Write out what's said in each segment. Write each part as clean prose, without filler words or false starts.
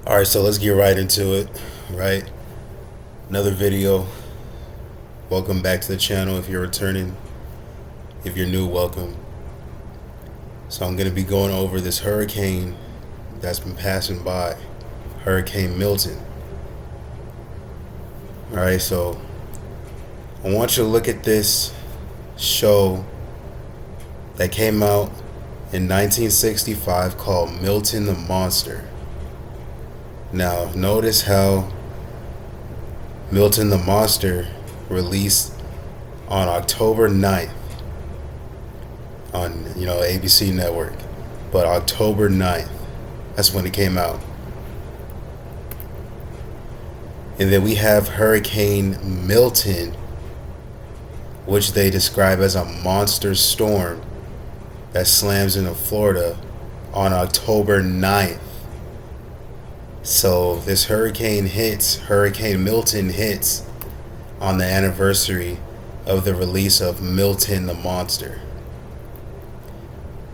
Alright, so let's get right into it, right? Another video. Welcome back to the channel if you're returning. If you're new, welcome. So I'm going to be going over this hurricane that's been passing by. Hurricane Milton. Alright, so I want you to look at this show that came out in 1965 called Milton the Monster. Now, notice how Milton the Monster released on October 9th on, ABC Network. But October 9th, that's when it came out. And then we have Hurricane Milton, which they describe as a monster storm that slams into Florida on October 9th. So this Hurricane Milton hits on the anniversary of the release of Milton the Monster.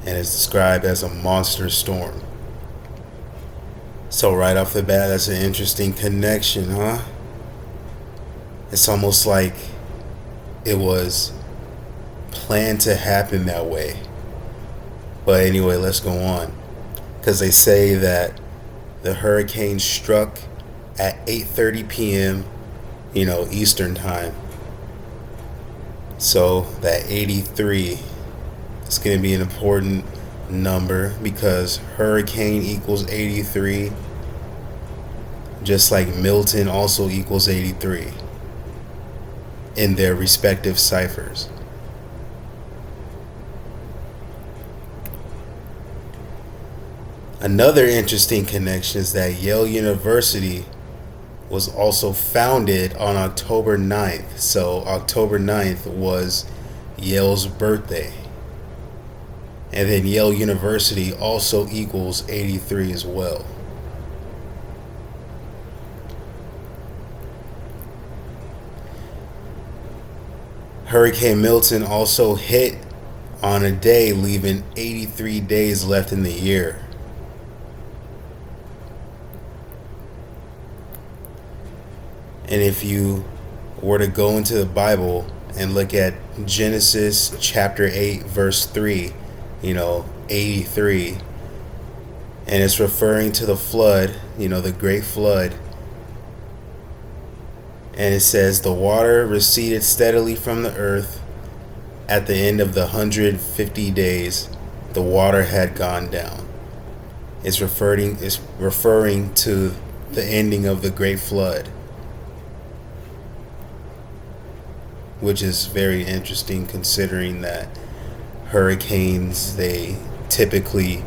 And it's described as a monster storm. So right off the bat, that's an interesting connection, huh? It's almost like it was planned to happen that way. But anyway, let's go on. Because they say that the hurricane struck at 8:30 p.m., Eastern time. So that 83 is going to be an important number because hurricane equals 83, just like Milton also equals 83 in their respective ciphers. Another interesting connection is that Yale University was also founded on October 9th. So October 9th was Yale's birthday. And then Yale University also equals 83 as well. Hurricane Milton also hit on a day, leaving 83 days left in the year. And if you were to go into the Bible and look at Genesis chapter 8 verse 3, 83, and it's referring to the flood, the great flood. And it says the water receded steadily from the earth. At the end of the 150 days, the water had gone down. It's referring to the ending of the great flood, which is very interesting considering that hurricanes, they typically,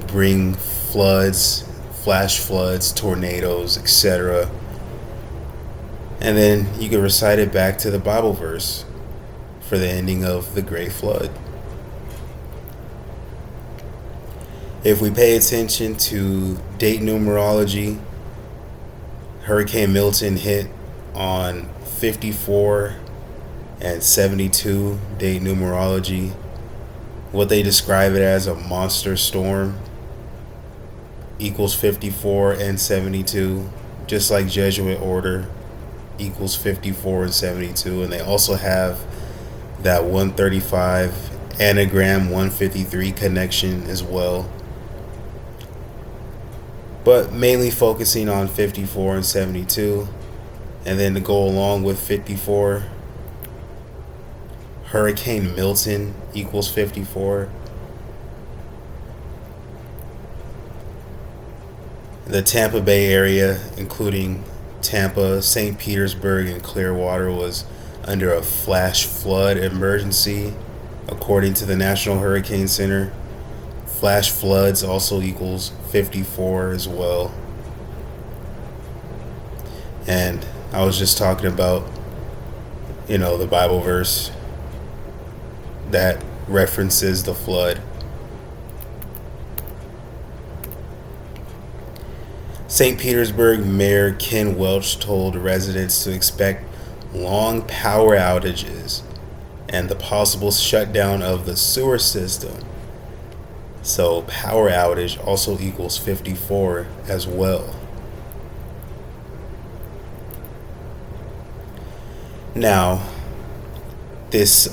bring floods, flash floods, tornadoes, etc. And then you can recite it back to the Bible verse for the ending of the great flood. If we pay attention to date numerology, Hurricane Milton hit on 54 and 72 date numerology. What they describe it as, a monster storm, equals 54 and 72, just like Jesuit order equals 54 and 72. And they also have that 135 anagram 153 connection as well, but mainly focusing on 54 and 72. And then to go along with 54, Hurricane Milton equals 54. The Tampa Bay area, including Tampa, St. Petersburg, and Clearwater, was under a flash flood emergency, according to the National Hurricane Center. Flash floods also equals 54 as well. And I was just talking about, the Bible verse that references the flood. St. Petersburg Mayor Ken Welch told residents to expect long power outages and the possible shutdown of the sewer system. So power outage also equals 54 as well. Now, this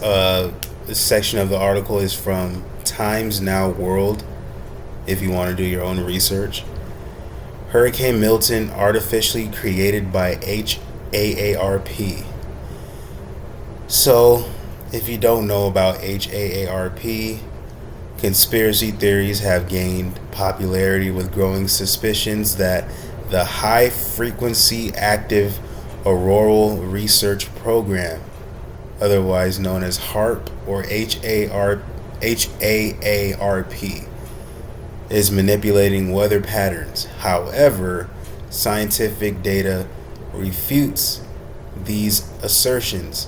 section of the article is from Times Now World, if you want to do your own research. Hurricane Milton artificially created by HAARP. So, if you don't know about HAARP, conspiracy theories have gained popularity with growing suspicions that the High Frequency Active Auroral Research Program, otherwise known as HAARP or HAARP, is manipulating weather patterns. However, scientific data refutes these assertions.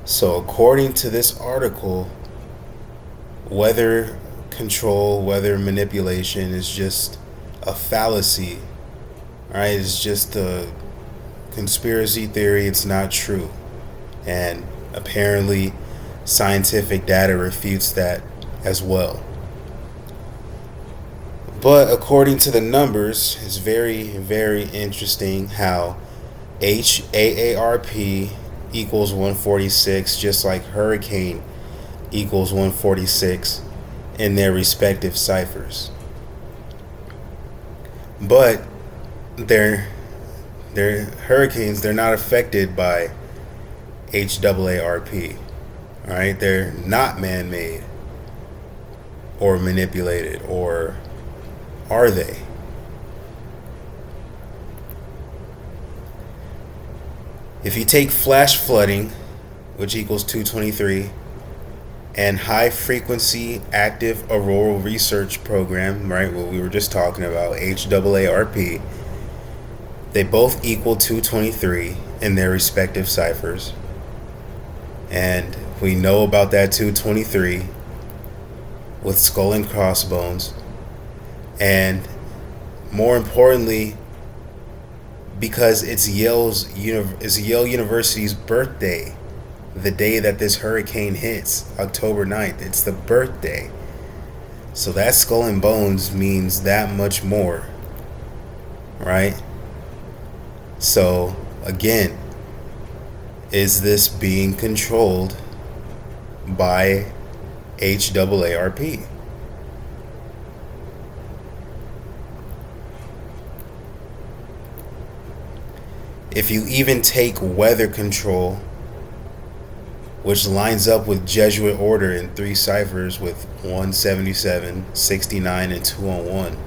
So, according to this article, weather control, weather manipulation is just a fallacy. Alright, it's just a conspiracy theory, it's not true. And apparently, scientific data refutes that as well. But according to the numbers, it's very, very interesting how HAARP equals 146, just like hurricane equals 146 in their respective ciphers. But they're hurricanes, they're not affected by HAARP. Alright, they're not man-made or manipulated, or are they? If you take flash flooding, which equals 223, and high frequency active auroral research program, right, what we were just talking about, HAARP, they both equal 223 in their respective ciphers. And we know about that 223 with skull and crossbones. And more importantly, because it's Yale University's birthday, the day that this hurricane hits, October 9th, it's the birthday. So that skull and bones means that much more, right? So again, is this being controlled by HAARP? If you even take weather control, which lines up with Jesuit order in 3 ciphers with 177, 69, and 201,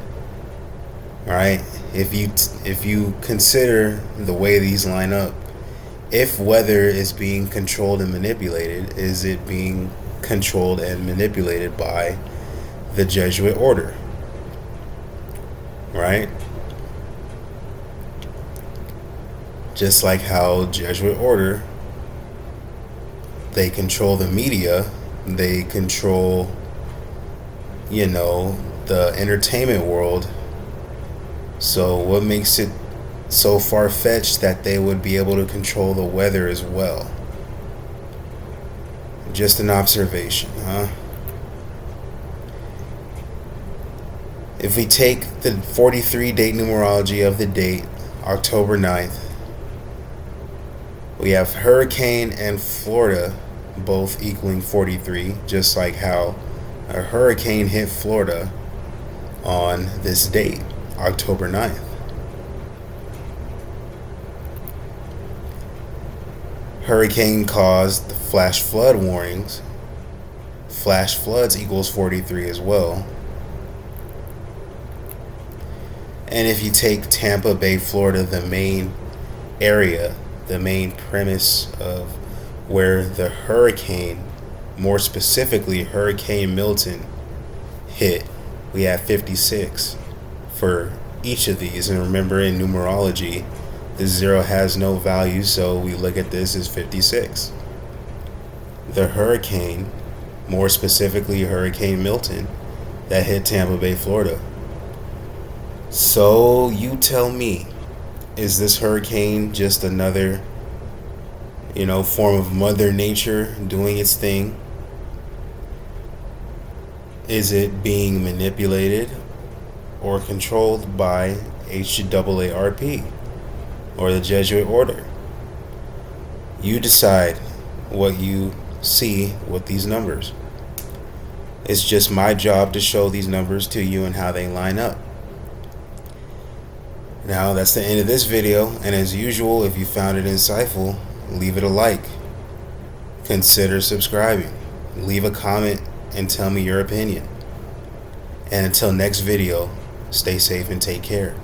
right? If you consider the way these line up, if weather is being controlled and manipulated, is it being controlled and manipulated by the Jesuit order, right? Just like how Jesuit order, they control the media, they control, the entertainment world. So what makes it so far-fetched that they would be able to control the weather as well? Just an observation, huh? If we take the 43 date numerology of the date, October 9th, we have hurricane and Florida both equaling 43, just like how a hurricane hit Florida on this date, October 9th. Hurricane caused the flash flood warnings. Flash floods equals 43 as well. And if you take Tampa Bay, Florida, the main area, the main premise of where the hurricane, more specifically Hurricane Milton, hit, we have 56 for each of these. And remember, in numerology, the 0 has no value, so we look at this as 56. The hurricane, more specifically Hurricane Milton, that hit Tampa Bay, Florida. So you tell me, is this hurricane just another, form of Mother Nature doing its thing? Is it being manipulated or controlled by HAARP or the Jesuit order? You decide what you see with these numbers. It's just my job to show these numbers to you and how they line up. Now, that's the end of this video, and as usual, if you found it insightful, leave it a like. Consider subscribing. Leave a comment and tell me your opinion. And until next video, stay safe and take care.